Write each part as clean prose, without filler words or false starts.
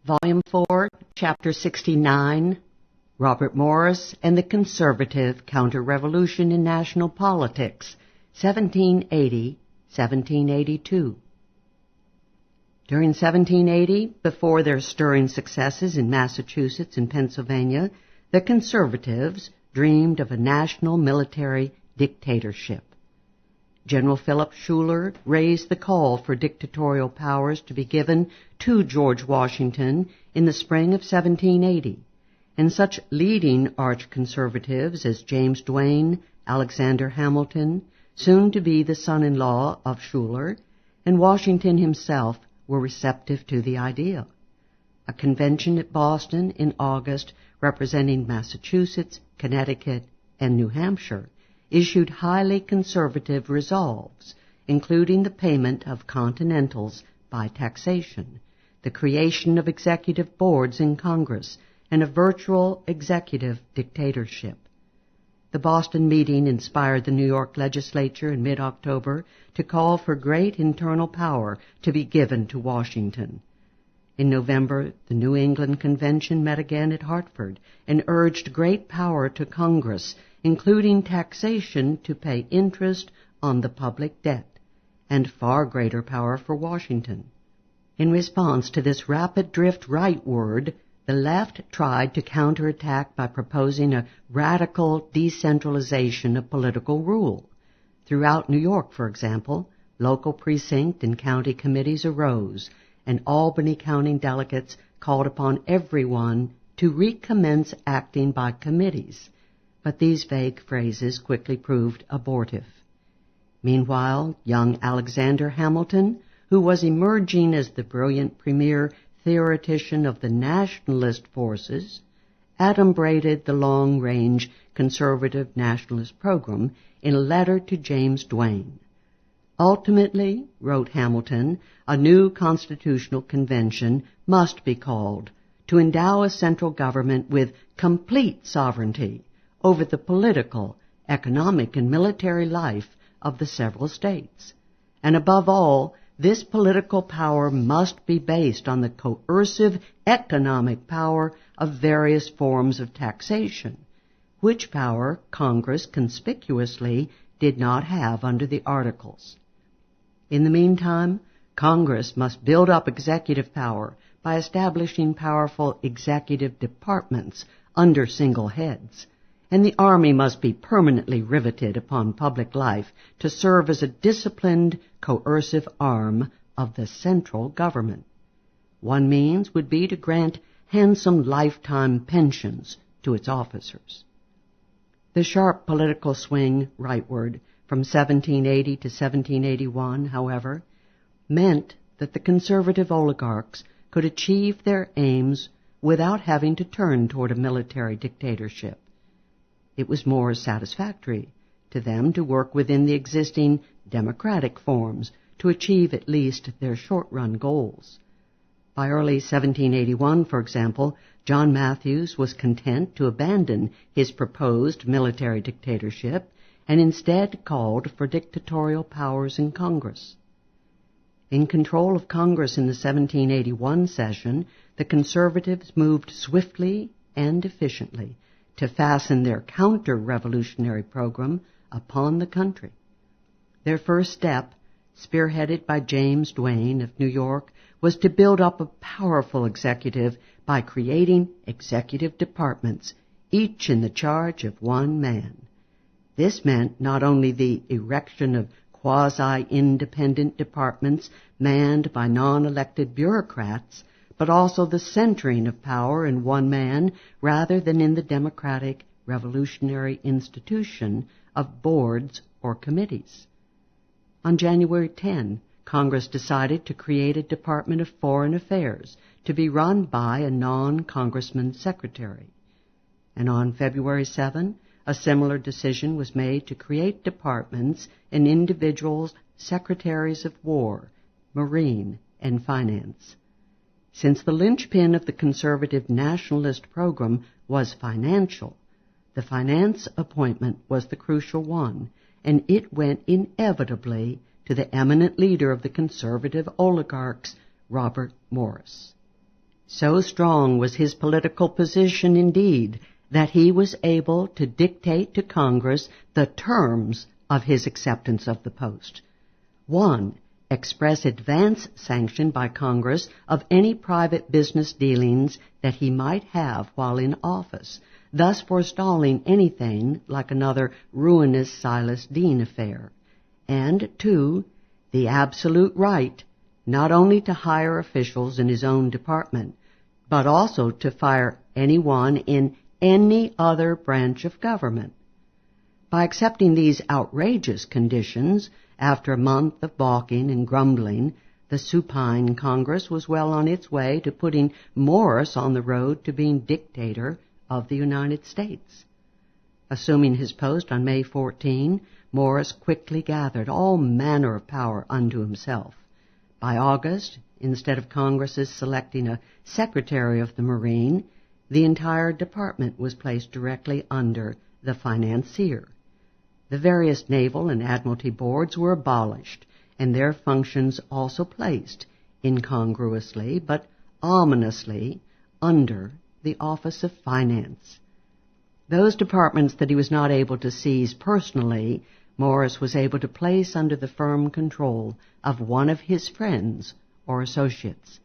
Volume 4, Chapter 69, Robert Morris and the Conservative Counter-Revolution in National Politics, 1780-1782. During 1780, before their stirring successes in Massachusetts and Pennsylvania, the Conservatives dreamed of a national military dictatorship. General Philip Schuyler raised the call for dictatorial powers to be given to George Washington in the spring of 1780, and such leading arch-conservatives as James Duane, Alexander Hamilton, soon to be the son-in-law of Schuyler, and Washington himself were receptive to the idea. A convention at Boston in August, representing Massachusetts, Connecticut, and New Hampshire, issued highly conservative resolves, including the payment of continentals by taxation, the creation of executive boards in Congress, and a virtual executive dictatorship. The Boston meeting inspired the New York legislature in mid-October to call for great internal power to be given to Washington. In November, the New England Convention met again at Hartford and urged great power to Congress, including taxation to pay interest on the public debt, and far greater power for Washington. In response to this rapid drift rightward, the left tried to counterattack by proposing a radical decentralization of political rule. Throughout New York, for example, local precinct and county committees arose, and Albany county delegates called upon everyone to recommence acting by committees. But these vague phrases quickly proved abortive. Meanwhile, young Alexander Hamilton, who was emerging as the brilliant premier theoretician of the nationalist forces, adumbrated the long-range conservative nationalist program in a letter to James Duane. Ultimately, wrote Hamilton, a new constitutional convention must be called to endow a central government with complete sovereignty over the political, economic, and military life of the several states. And above all, this political power must be based on the coercive economic power of various forms of taxation, which power Congress conspicuously did not have under the Articles. In the meantime, Congress must build up executive power by establishing powerful executive departments under single heads, and the Army must be permanently riveted upon public life to serve as a disciplined, coercive arm of the central government. One means would be to grant handsome lifetime pensions to its officers. The sharp political swing rightward from 1780 to 1781, however, meant that the conservative oligarchs could achieve their aims without having to turn toward a military dictatorship. It was more satisfactory to them to work within the existing democratic forms to achieve at least their short-run goals. By early 1781, for example, John Matthews was content to abandon his proposed military dictatorship and instead called for dictatorial powers in Congress. In control of Congress in the 1781 session, the conservatives moved swiftly and efficiently to fasten their counter-revolutionary program upon the country. Their first step, spearheaded by James Duane of New York, was to build up a powerful executive by creating executive departments, each in the charge of one man. This meant not only the erection of quasi-independent departments manned by non-elected bureaucrats, but also the centering of power in one man rather than in the democratic revolutionary institution of boards or committees. On January 10, Congress decided to create a Department of Foreign Affairs to be run by a non-congressman secretary. And on February 7, a similar decision was made to create departments and individuals secretaries of war, marine, and finance. Since the linchpin of the conservative nationalist program was financial, the finance appointment was the crucial one, and it went inevitably to the eminent leader of the conservative oligarchs, Robert Morris. So strong was his political position indeed that he was able to dictate to Congress the terms of his acceptance of the post. 1. Express advance sanction by Congress of any private business dealings that he might have while in office, thus forestalling anything like another ruinous Silas Deane affair. And 2. The absolute right not only to hire officials in his own department, but also to fire anyone in any other branch of government. By accepting these outrageous conditions, after a month of balking and grumbling, the supine Congress was well on its way to putting Morris on the road to being dictator of the United States. Assuming his post on May 14, Morris quickly gathered all manner of power unto himself. By August, instead of Congress's selecting a Secretary of the Marine, the entire department was placed directly under the financier. The various naval and admiralty boards were abolished, and their functions also placed, incongruously but ominously, under the Office of Finance. Those departments that he was not able to seize personally, Morris was able to place under the firm control of one of his friends or associates.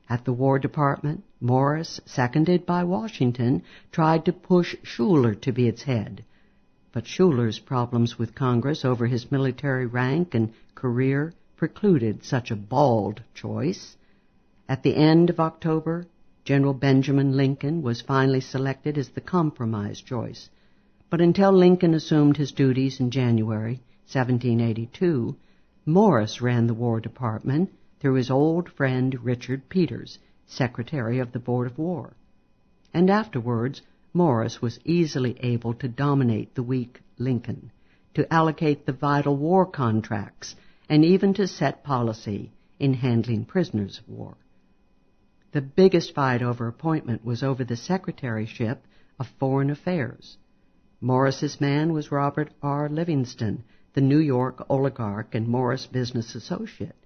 At the War Department, Morris, seconded by Washington, tried to push Schuyler to be its head. But Schuyler's problems with Congress over his military rank and career precluded such a bald choice. At the end of October, General Benjamin Lincoln was finally selected as the compromise choice. But until Lincoln assumed his duties in January 1782, Morris ran the War Department through his old friend Richard Peters, Secretary of the Board of War. And afterwards, Morris was easily able to dominate the weak Lincoln, to allocate the vital war contracts, and even to set policy in handling prisoners of war. The biggest fight over appointment was over the Secretaryship of Foreign Affairs. Morris's man was Robert R. Livingston, the New York oligarch and Morris business associate.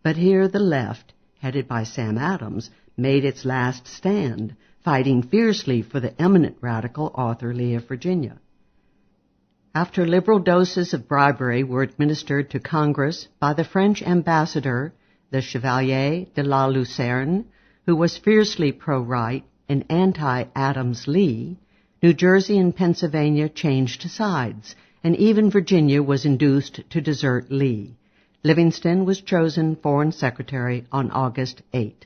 But here the left, headed by Sam Adams, made its last stand, fighting fiercely for the eminent radical Arthur Lee of Virginia. After liberal doses of bribery were administered to Congress by the French ambassador, the Chevalier de la Lucerne, who was fiercely pro-right and anti-Adams Lee, New Jersey and Pennsylvania changed sides, and even Virginia was induced to desert Lee. Livingston was chosen Foreign Secretary on August 8.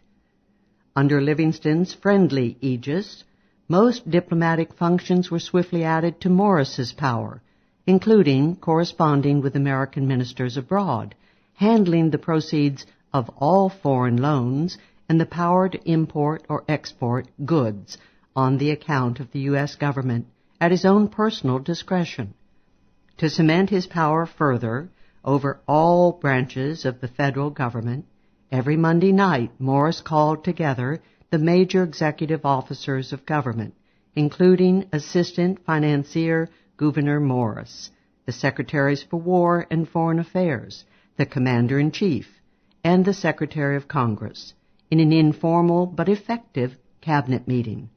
Under Livingston's friendly aegis, most diplomatic functions were swiftly added to Morris's power, including corresponding with American ministers abroad, handling the proceeds of all foreign loans, and the power to import or export goods on the account of the U.S. government at his own personal discretion. To cement his power further over all branches of the federal government, every Monday night Morris called together the major executive officers of government, including Assistant Financier Gouverneur Morris, the Secretaries for War and Foreign Affairs, the Commander-in-Chief, and the Secretary of Congress, in an informal but effective cabinet meeting.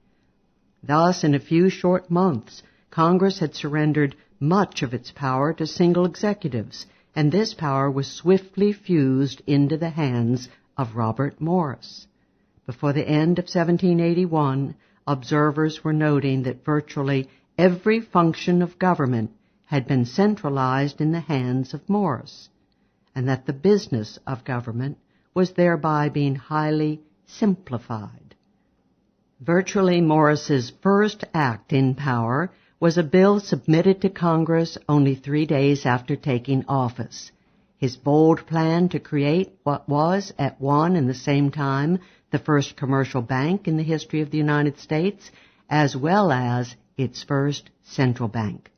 Thus, in a few short months, Congress had surrendered much of its power to single executives, and this power was swiftly fused into the hands of Robert Morris. Before the end of 1781, observers were noting that virtually every function of government had been centralized in the hands of Morris, and that the business of government was thereby being highly simplified. Virtually Morris's first act in power was a bill submitted to Congress only 3 days after taking office. His bold plan to create what was, at one and the same time, the first commercial bank in the history of the United States, as well as its first central bank.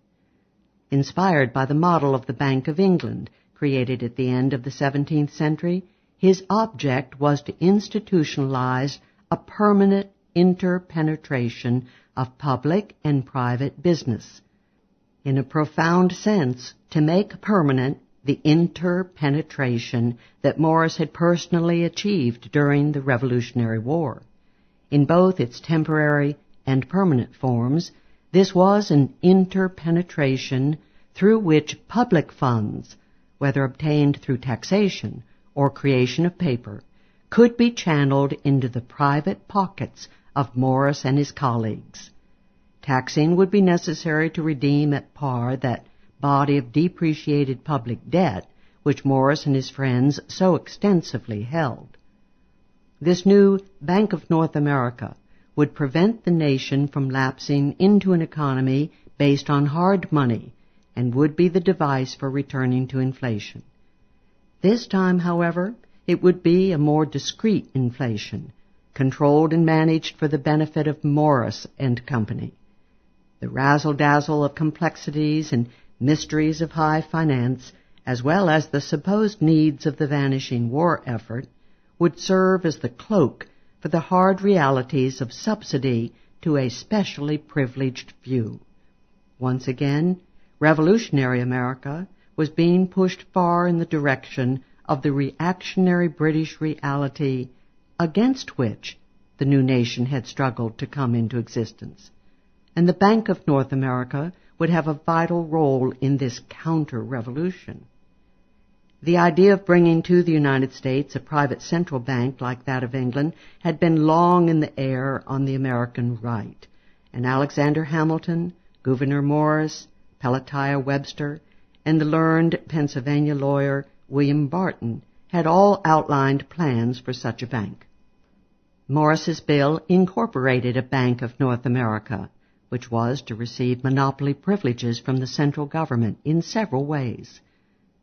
Inspired by the model of the Bank of England, created at the end of the 17th century, his object was to institutionalize a permanent interpenetration of public and private business. In a profound sense, to make permanent the interpenetration that Morris had personally achieved during the Revolutionary War. In both its temporary and permanent forms, this was an interpenetration through which public funds, whether obtained through taxation or creation of paper, could be channeled into the private pockets of Morris and his colleagues. Taxing would be necessary to redeem at par that body of depreciated public debt which Morris and his friends so extensively held. This new Bank of North America would prevent the nation from lapsing into an economy based on hard money and would be the device for returning to inflation. This time, however, it would be a more discreet inflation, controlled and managed for the benefit of Morris and Company. The razzle-dazzle of complexities and mysteries of high finance, as well as the supposed needs of the vanishing war effort, would serve as the cloak for the hard realities of subsidy to a specially privileged few. Once again, revolutionary America was being pushed far in the direction of the reactionary British reality against which the new nation had struggled to come into existence. And the Bank of North America would have a vital role in this counter-revolution. The idea of bringing to the United States a private central bank like that of England had been long in the air on the American right, and Alexander Hamilton, Gouverneur Morris, Pelatiah Webster, and the learned Pennsylvania lawyer William Barton had all outlined plans for such a bank. Morris's bill incorporated a Bank of North America, which was to receive monopoly privileges from the central government in several ways.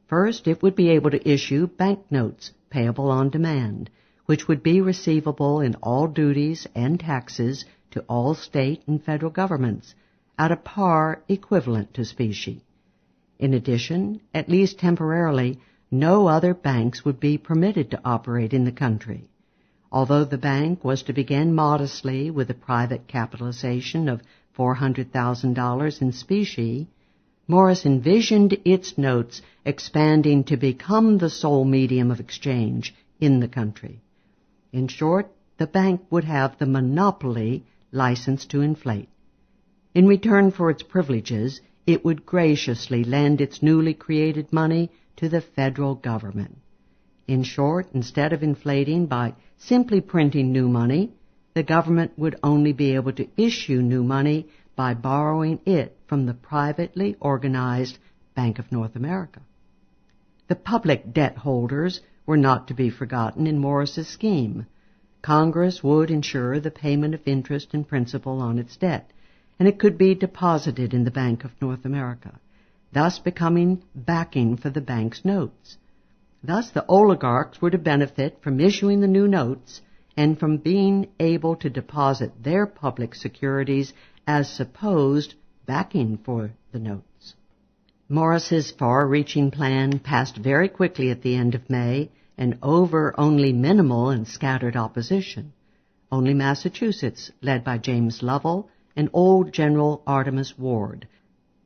First, it would be able to issue banknotes payable on demand, which would be receivable in all duties and taxes to all state and federal governments at a par equivalent to specie. In addition, at least temporarily, no other banks would be permitted to operate in the country. Although the bank was to begin modestly with a private capitalization of $400,000 in specie, Morris envisioned its notes expanding to become the sole medium of exchange in the country. In short, the bank would have the monopoly license to inflate. In return for its privileges, it would graciously lend its newly created money to the federal government. In short, instead of inflating by simply printing new money, the government would only be able to issue new money by borrowing it from the privately organized Bank of North America. The public debt holders were not to be forgotten in Morris's scheme. Congress would ensure the payment of interest and principal on its debt, and it could be deposited in the Bank of North America, thus becoming backing for the bank's notes. Thus the oligarchs were to benefit from issuing the new notes and from being able to deposit their public securities as supposed backing for the notes. Morris's far-reaching plan passed very quickly at the end of May and over only minimal and scattered opposition. Only Massachusetts, led by James Lovell and old General Artemus Ward,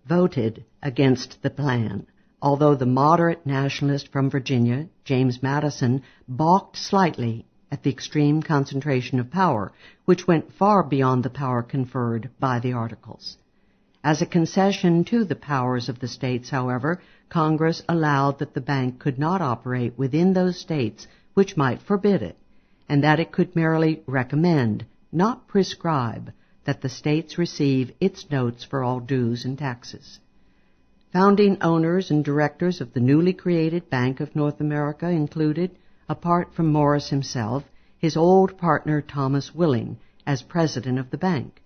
voted against the plan, although the moderate nationalist from Virginia, James Madison, balked slightly at the extreme concentration of power, which went far beyond the power conferred by the Articles. As a concession to the powers of the states, however, Congress allowed that the bank could not operate within those states which might forbid it, and that it could merely recommend, not prescribe, that the states receive its notes for all dues and taxes. Founding owners and directors of the newly created Bank of North America included, apart from Morris himself, his old partner Thomas Willing as president of the bank,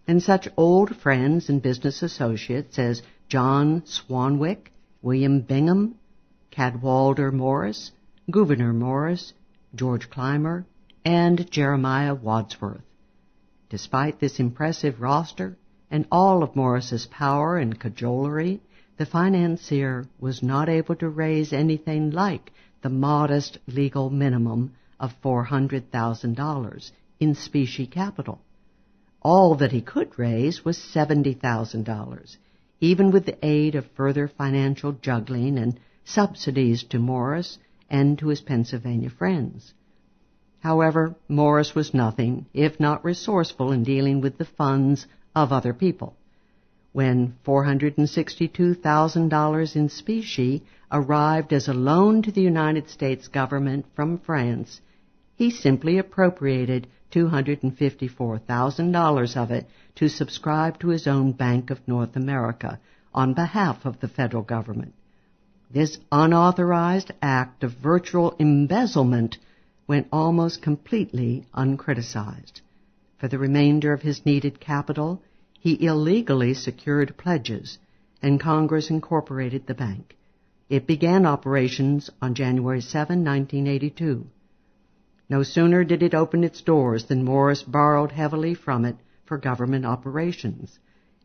and such old friends and business associates as John Swanwick, William Bingham, Cadwalader Morris, Gouverneur Morris, George Clymer, and Jeremiah Wadsworth. Despite this impressive roster and all of Morris's power and cajolery, the financier was not able to raise anything like the modest legal minimum of $400,000 in specie capital. All that he could raise was $70,000, even with the aid of further financial juggling and subsidies to Morris and to his Pennsylvania friends. However, Morris was nothing if not resourceful in dealing with the funds of other people. When $462,000 in specie arrived as a loan to the United States government from France, he simply appropriated $254,000 of it to subscribe to his own Bank of North America on behalf of the federal government. This unauthorized act of virtual embezzlement went almost completely uncriticized. For the remainder of his needed capital, he illegally secured pledges, and Congress incorporated the bank. It began operations on January 7, 1982. No sooner did it open its doors than Morris borrowed heavily from it for government operations.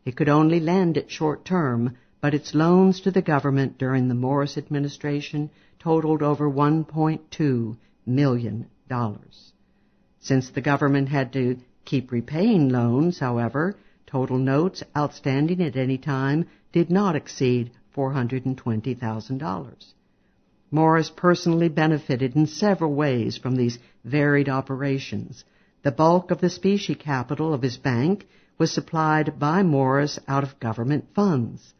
It could only lend at short term, but its loans to the government during the Morris administration totaled over $1.2 million. Since the government had to keep repaying loans, however, total notes outstanding at any time did not exceed $420,000. Morris personally benefited in several ways from these varied operations. The bulk of the specie capital of his bank was supplied by Morris out of government funds.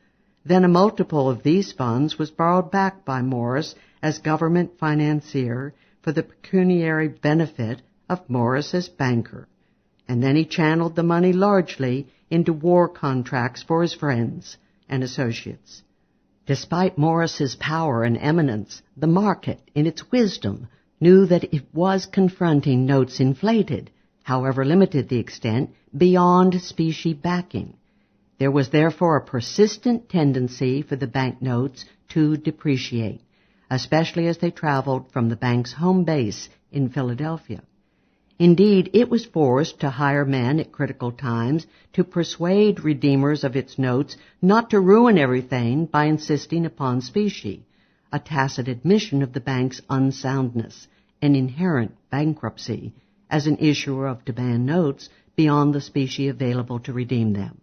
Then a multiple of these funds was borrowed back by Morris as government financier for the pecuniary benefit of Morris as banker. And then he channeled the money largely into war contracts for his friends and associates. Despite Morris's power and eminence, the market, in its wisdom, knew that it was confronting notes inflated, however limited the extent, beyond specie backing. There was therefore a persistent tendency for the banknotes to depreciate, especially as they traveled from the bank's home base in Philadelphia. Indeed, it was forced to hire men at critical times to persuade redeemers of its notes not to ruin everything by insisting upon specie, a tacit admission of the bank's unsoundness and inherent bankruptcy as an issuer of demand notes beyond the specie available to redeem them.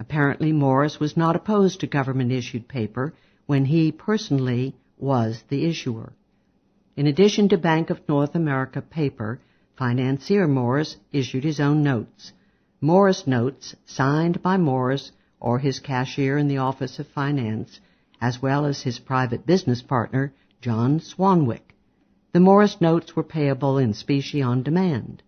Apparently, Morris was not opposed to government-issued paper when he personally was the issuer. In addition to Bank of North America paper, financier Morris issued his own notes. Morris notes, signed by Morris or his cashier in the Office of Finance, as well as his private business partner, John Swanwick. The Morris notes were payable in specie on demand.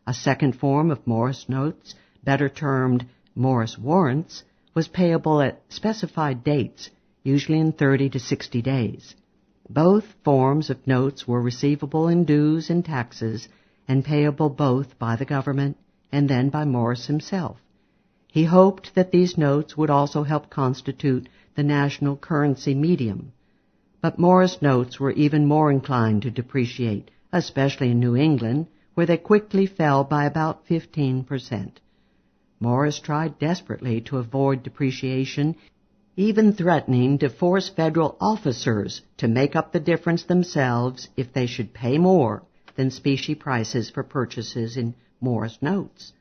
A second form of Morris notes, better termed Morris warrants, was payable at specified dates, usually in 30 to 60 days. Both forms of notes were receivable in dues and taxes, and payable both by the government and then by Morris himself. He hoped that these notes would also help constitute the national currency medium. But Morris notes were even more inclined to depreciate, especially in New England, where they quickly fell by about 15%. Morris tried desperately to avoid depreciation, even threatening to force federal officers to make up the difference themselves if they should pay more than specie prices for purchases in Morris notes.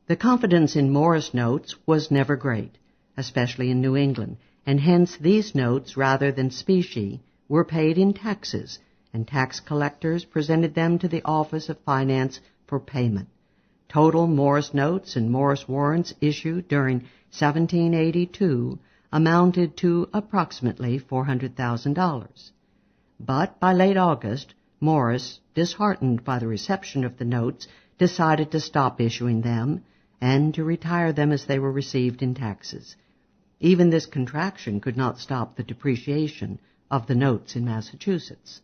The confidence in Morris notes was never great, especially in New England, and hence these notes, rather than specie, were paid in taxes, and tax collectors presented them to the Office of Finance for payment. Total Morris notes and Morris warrants issued during 1782 amounted to approximately $400,000. But by late August, Morris, disheartened by the reception of the notes, decided to stop issuing them and to retire them as they were received in taxes. Even this contraction could not stop the depreciation of the notes in Massachusetts.